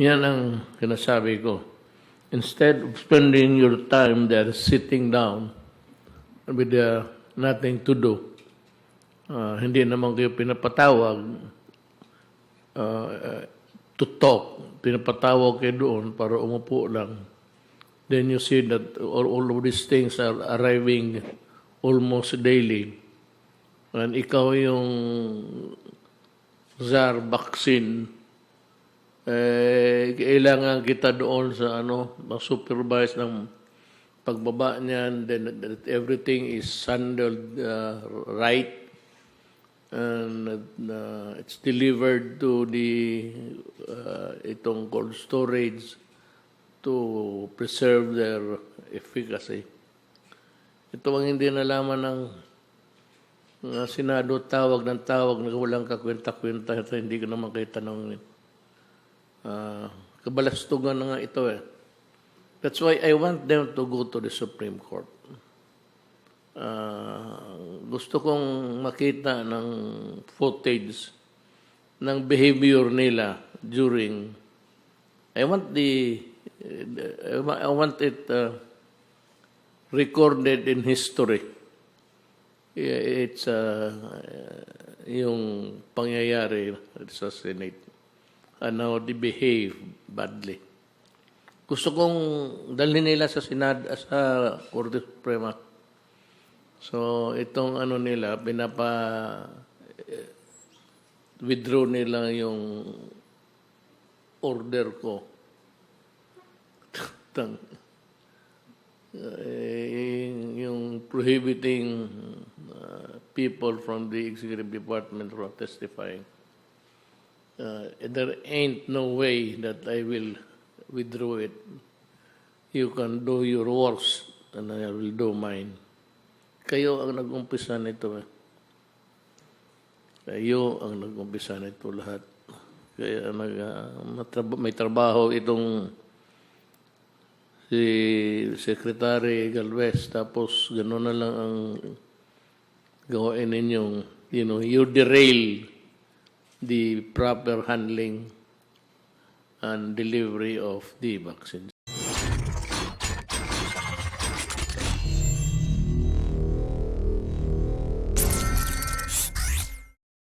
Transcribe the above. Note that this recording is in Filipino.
Yan ang sinasabi ko. Instead of spending your time there sitting down with nothing to do, hindi naman kayo pinapatawag to talk. Pinapatawag kayo doon para umupo lang. Then you see that all of these things are arriving almost daily. And ikaw yung czar vaccine, kailangan kita doon sa supervise ng pagbaba niyan, then that everything is handled right, and it's delivered to the itong cold storage to preserve their efficacy. Ito ang hindi nalaman ng Senado, tawag ng tawag na walang kakwenta-kwenta at hindi ko naman kayo tanongin. Kabalastugan na nga ito eh. That's why I want them to go to the Supreme Court. Gusto kong makita ng footage ng behavior nila during. I want it recorded in history. It's yung pangyayari sa Senate and how they behave badly. Gusto kong dalhin nila sa Senado, sa Korte Suprema. So itong nila, withdraw nila yung order ko. Yung prohibiting people from the executive department from testifying. There ain't no way that I will withdraw it. You can do your worst and I will do mine. Kayo ang nag-umpisa nito. Kayo ang nag-umpisa nito lahat. Kaya may trabaho itong si Secretary Galvez, tapos gano'n na lang ang gawain ninyong, you derail the proper handling and delivery of the vaccines.